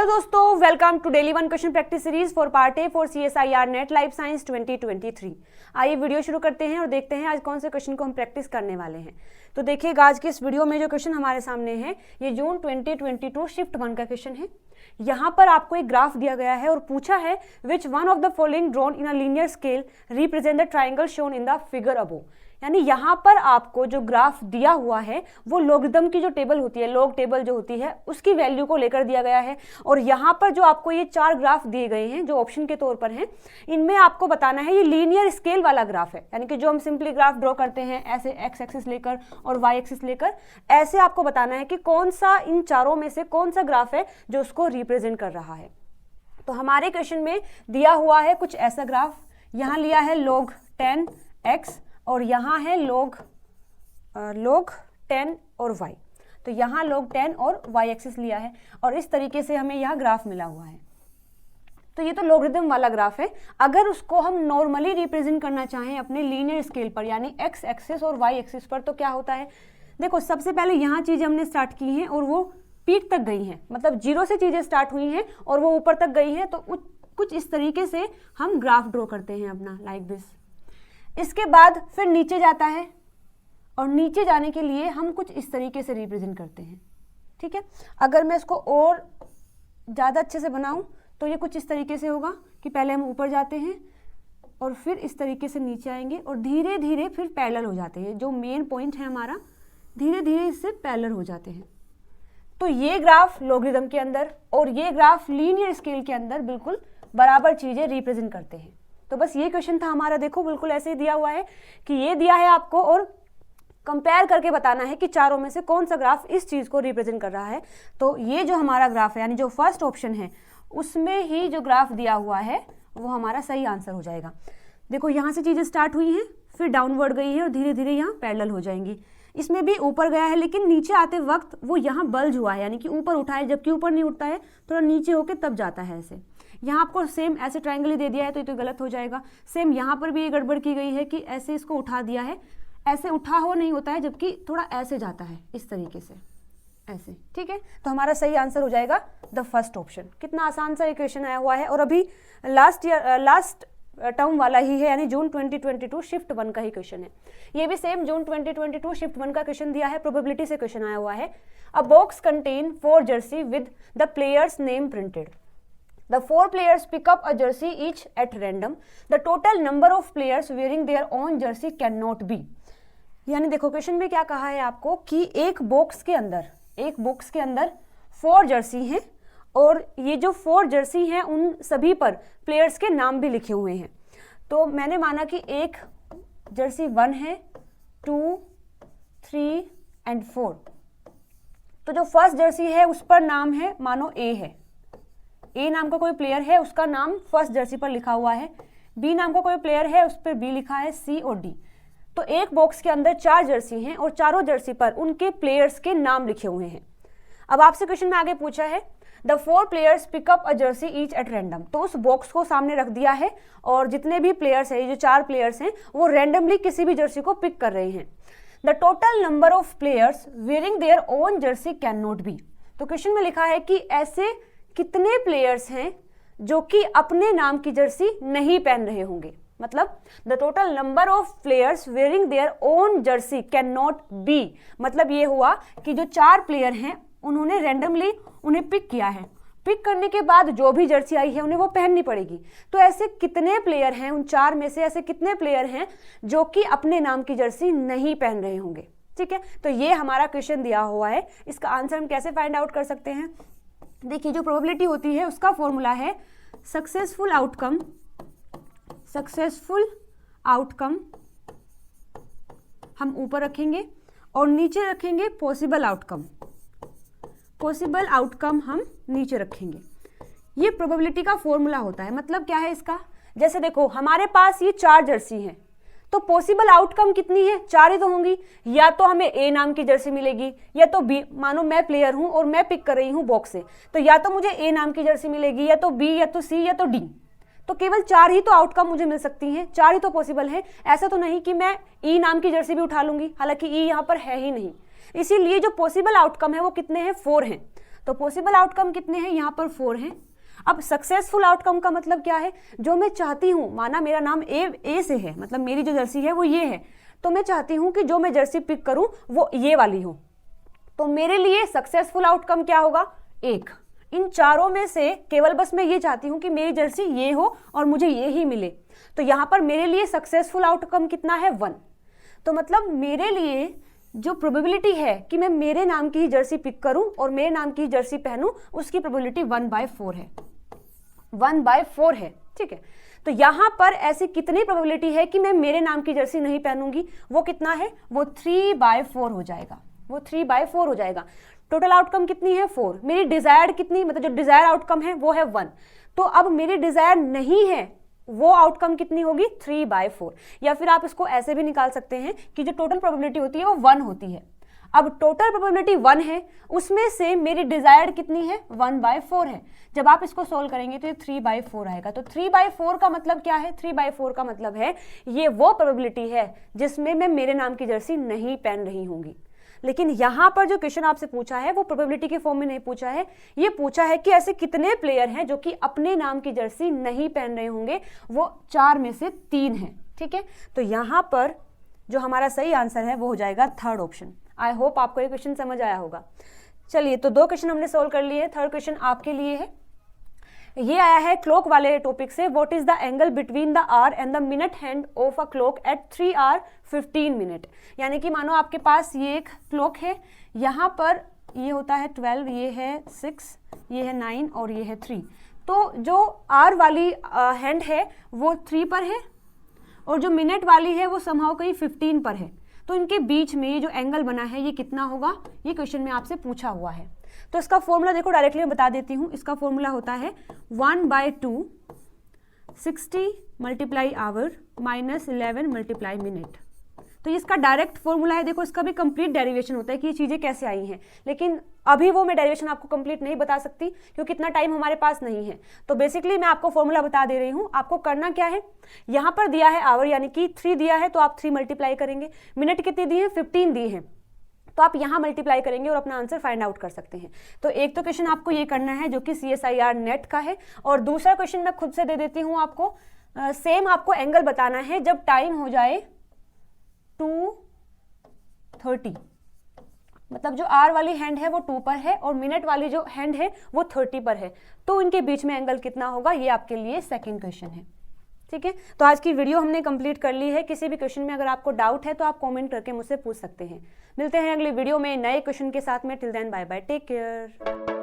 Hello दोस्तों, welcome to daily one question practice series for part A for CSIR NET life science 2023। आइए video शुरू करते हैं और देखते हैं आज कौन से क्वेश्चन को हम प्रैक्टिस करने वाले हैं। तो देखिएगा आज के इस वीडियो में जो क्वेश्चन हमारे सामने है ये जून 2022 शिफ्ट 1 का क्वेश्चन है। यहाँ पर आपको एक ग्राफ दिया गया है और पूछा है which one of the following drawn in a linear scale represent the triangle shown in the figure above. यानी यहाँ पर आपको जो ग्राफ दिया हुआ है वो लॉगरिथम की जो टेबल होती है, लॉग टेबल जो होती है, उसकी वैल्यू को लेकर दिया गया है। और यहाँ पर जो आपको ये 4 ग्राफ दिए गए हैं जो ऑप्शन के तौर पर हैं, इनमें आपको बताना है ये लीनियर स्केल वाला ग्राफ है। यानी कि जो हम सिंपली ग्राफ ड्रॉ करते हैं ऐसे एक्स एक्सिस लेकर और वाई एक्सिस लेकर, ऐसे आपको बताना है कि कौन सा इन चारों में से कौन सा ग्राफ है जो उसको रिप्रेजेंट कर रहा है। तो हमारे क्वेश्चन में दिया हुआ है कुछ ऐसा ग्राफ, यहाँ लिया है log 10x और यहाँ है log 10 और y। तो यहाँ log 10 और y एक्सिस लिया है और इस तरीके से हमें यहाँ ग्राफ मिला हुआ है। तो ये तो लॉगरिथम वाला ग्राफ है। अगर उसको हम नॉर्मली रिप्रेजेंट करना चाहें अपने लीनियर स्केल पर यानी x एक्सिस और y एक्सिस पर, तो क्या होता है, देखो सबसे पहले यहाँ चीज़ें हमने स्टार्ट की हैं और वो पीक तक गई हैं, मतलब 0 से चीज़ें स्टार्ट हुई हैं और वो ऊपर तक गई हैं। तो कुछ इस तरीके से हम ग्राफ ड्रॉ करते हैं अपना, लाइक दिस। इसके बाद फिर नीचे जाता है और नीचे जाने के लिए हम कुछ इस तरीके से रिप्रेजेंट करते हैं। ठीक है, अगर मैं इसको और ज़्यादा अच्छे से बनाऊं तो ये कुछ इस तरीके से होगा कि पहले हम ऊपर जाते हैं और फिर इस तरीके से नीचे आएंगे और धीरे धीरे फिर पैरेलल हो जाते हैं। जो मेन पॉइंट है हमारा, धीरे धीरे इससे पैरेलल हो जाते हैं। तो ये ग्राफ लॉगरिथम के अंदर और ये ग्राफ लीनियर स्केल के अंदर बिल्कुल बराबर चीज़ें रिप्रेजेंट करते हैं। तो बस ये क्वेश्चन था हमारा। देखो बिल्कुल ऐसे ही दिया हुआ है कि ये दिया है आपको और कंपेयर करके बताना है कि चारों में से कौन सा ग्राफ इस चीज़ को रिप्रेजेंट कर रहा है। तो ये जो हमारा ग्राफ है यानी जो फर्स्ट ऑप्शन है उसमें ही जो ग्राफ दिया हुआ है वो हमारा सही आंसर हो जाएगा। देखो यहाँ से चीज़ें स्टार्ट हुई हैं, फिर डाउनवर्ड गई है और धीरे धीरे यहाँ पैरेलल हो जाएंगी। इसमें भी ऊपर गया है लेकिन नीचे आते वक्त वो यहाँ बल्ज हुआ है, यानी कि ऊपर उठा है, जबकि ऊपर नहीं उठता है, थोड़ा नीचे होके तब जाता है ऐसे। यहाँ आपको सेम ऐसे ट्रायंगल ही दे दिया है तो ये तो गलत हो जाएगा। सेम यहाँ पर भी ये गड़बड़ की गई है कि ऐसे इसको उठा दिया है, ऐसे उठा हो नहीं होता है, जबकि थोड़ा ऐसे जाता है इस तरीके से ऐसे। ठीक है, तो हमारा सही आंसर हो जाएगा द फर्स्ट ऑप्शन। कितना आसान सा इक्वेशन आया हुआ है और अभी लास्ट टर्म वाला ही है, यानी जून 2022 शिफ्ट 1 का ही क्वेश्चन है। ये भी सेम जून 2022 शिफ्ट 1 का क्वेश्चन दिया है, प्रोबेबिलिटी से क्वेश्चन आया हुआ है। अ box contain 4 Jersey with the players name printed. The 4 players pick up a jersey each at random. The total number of players wearing their own jersey cannot be. यानी देखो question में क्या कहा है आपको कि एक बॉक्स के अंदर 4 जर्सी हैं और ये जो 4 जर्सी हैं उन सभी पर प्लेयर्स के नाम भी लिखे हुए हैं। तो मैंने माना कि एक जर्सी 1 है, 2, 3 एंड 4। तो जो फर्स्ट जर्सी है उस पर नाम है, मानो ए है, ए नाम का कोई प्लेयर है, उसका नाम फर्स्ट जर्सी पर लिखा हुआ है। बी नाम का कोई प्लेयर है, उस पर बी लिखा है, सी और डी। तो एक बॉक्स के अंदर 4 जर्सी हैं और चारों जर्सी पर उनके प्लेयर्स के नाम लिखे हुए हैं। अब आपसे क्वेश्चन में आगे पूछा है the 4 players pick up a jersey each at random. तो उस बॉक्स को सामने रख दिया है और जितने भी प्लेयर्स हैं, ये जो 4 प्लेयर्स हैं, वो रैंडमली किसी भी जर्सी को पिक कर रहे हैं। The total number of players wearing their own Jersey can not be. तो क्वेश्चन में लिखा है कि ऐसे कितने प्लेयर्स हैं जो कि अपने नाम की जर्सी नहीं पहन रहे होंगे। मतलब the total number of players wearing their own Jersey can not be, मतलब ये हुआ कि जो 4 प्लेयर हैं उन्होंने रैंडमली उन्हें पिक किया है, पिक करने के बाद जो भी जर्सी आई है उन्हें वो पहननी पड़ेगी। तो ऐसे कितने प्लेयर हैं, उन 4 में से ऐसे कितने प्लेयर हैं जो कि अपने नाम की जर्सी नहीं पहन रहे होंगे। ठीक है, तो ये हमारा क्वेश्चन दिया हुआ है। इसका आंसर हम कैसे फाइंड आउट कर सकते हैं? देखिए जो प्रोबेबिलिटी होती है उसका फॉर्मूला है सक्सेसफुल आउटकम हम ऊपर रखेंगे और नीचे रखेंगे पॉसिबल आउटकम हम नीचे रखेंगे। ये प्रोबेबिलिटी का फॉर्मूला होता है। मतलब क्या है इसका, जैसे देखो हमारे पास ये 4 जर्सी हैं तो पॉसिबल आउटकम कितनी है, 4 ही तो होंगी। या तो हमें ए नाम की जर्सी मिलेगी या तो बी, मानो मैं प्लेयर हूं और मैं पिक कर रही हूं बॉक्स से, तो या तो मुझे ए नाम की जर्सी मिलेगी या तो बी या तो सी या तो डी। तो केवल 4 ही तो आउटकम मुझे मिल सकती हैं, 4 ही तो पॉसिबल है। ऐसा तो नहीं कि मैं ई नाम की जर्सी भी उठा लूंगी, हालांकि ई यहाँ पर है ही नहीं। इसीलिए जो पॉसिबल आउटकम है वो कितने हैं, 4 हैं। तो पॉसिबल आउटकम कितने हैं, यहाँ पर 4 हैं। अब सक्सेसफुल आउटकम का मतलब क्या है, जो मैं चाहती हूँ, माना मेरा नाम ए से है, मतलब मेरी जो जर्सी है वो ये है, तो मैं चाहती हूँ कि जो मैं जर्सी पिक करूँ वो ये वाली हो, तो मेरे लिए सक्सेसफुल आउटकम क्या होगा, 1। इन चारों में से केवल बस मैं ये चाहती हूँ कि मेरी जर्सी ये हो और मुझे ये ही मिले, तो यहाँ पर मेरे लिए सक्सेसफुल आउटकम कितना है, 1। तो मतलब मेरे लिए जो प्रोबेबिलिटी है कि मैं मेरे नाम की ही जर्सी पिक करूं और मेरे नाम की ही जर्सी पहनूं, उसकी प्रोबेबिलिटी 1/4 है, 1/4 है, ठीक है। तो यहां पर ऐसी कितनी प्रोबेबिलिटी है कि मैं मेरे नाम की जर्सी नहीं पहनूंगी, वो कितना है, वो 3/4 हो जाएगा, वो 3/4 हो जाएगा। टोटल आउटकम कितनी है, 4। मेरी डिजायर्ड कितनी, मतलब जो डिजायर आउटकम है वो है 1। तो अब मेरी डिजायर नहीं है, वो आउटकम कितनी होगी, 3/4। या फिर आप इसको ऐसे भी निकाल सकते हैं कि जो टोटल प्रोबेबिलिटी होती है वो 1 होती है। अब टोटल प्रोबेबिलिटी 1 है, उसमें से मेरी डिजायर्ड कितनी है, 1/4 है। जब आप इसको सोल्व करेंगे तो ये 3/4 आएगा। तो 3/4 का मतलब क्या है, 3/4 का मतलब है ये वो प्रोबेबिलिटी है जिसमें मैं मेरे नाम की जर्सी नहीं पहन रही होंगी। लेकिन यहां पर जो क्वेश्चन आपसे पूछा है वो प्रोबेबिलिटी के फॉर्म में नहीं पूछा है, ये पूछा है कि ऐसे कितने प्लेयर हैं जो कि अपने नाम की जर्सी नहीं पहन रहे होंगे, वो 4 में से 3 हैं, ठीक है। तो यहां पर जो हमारा सही आंसर है वो हो जाएगा 3rd ऑप्शन। आई होप आपको ये क्वेश्चन समझ आया होगा। चलिए, तो 2 क्वेश्चन हमने सोल्व कर लिए। 3rd क्वेश्चन आपके लिए है, ये आया है क्लॉक वाले टॉपिक से। What is the angle between the hour and the minute hand of a clock at 3:15। यानी कि मानो आपके पास ये एक क्लॉक है, यहाँ पर ये होता है 12, ये है 6, ये है 9 और ये है 3। तो जो आर वाली हैंड है वो 3 पर है और जो मिनट वाली है वो समहाउ कहीं 15 पर है। तो इनके बीच में ये जो एंगल बना है ये कितना होगा, ये क्वेश्चन में आपसे पूछा हुआ है। तो इसका फॉर्मूला देखो, डायरेक्टली मैं बता देती हूँ। इसका फॉर्मूला होता है 1/2 60 multiply our minus 11 multiply minute. तो इसका डायरेक्ट फॉर्मूला है। देखो, इसका भी कंप्लीट डेरिवेशन होता है कि ये चीज़ें कैसे आई हैं, लेकिन अभी वो मैं डेरिवेशन आपको कंप्लीट नहीं बता सकती क्योंकि इतना टाइम हमारे पास नहीं है। तो बेसिकली मैं आपको फॉर्मूला बता दे रही हूँ। आपको करना क्या है, यहाँ पर दिया है आवर यानी कि 3 दिया है तो आप 3 मल्टीप्लाई करेंगे। मिनट कितने दिए हैं, 15 दिए हैं, तो आप यहाँ मल्टीप्लाई करेंगे और अपना आंसर फाइंड आउट कर सकते हैं। तो एक तो क्वेश्चन आपको ये करना है जो कि CSIR नेट का है, और दूसरा क्वेश्चन मैं खुद से दे देती हूँ आपको। सेम आपको एंगल बताना है जब टाइम हो जाए 2:30, मतलब जो आर वाली हैंड है वो 2 पर है और मिनट वाली जो हैंड है वो 30 पर है, तो इनके बीच में एंगल कितना होगा, ये आपके लिए सेकंड क्वेश्चन है। ठीक है, तो आज की वीडियो हमने कंप्लीट कर ली है। किसी भी क्वेश्चन में अगर आपको डाउट है तो आप कमेंट करके मुझसे पूछ सकते हैं। मिलते हैं अगली वीडियो में नए क्वेश्चन के साथ में। Till then bye bye, take care.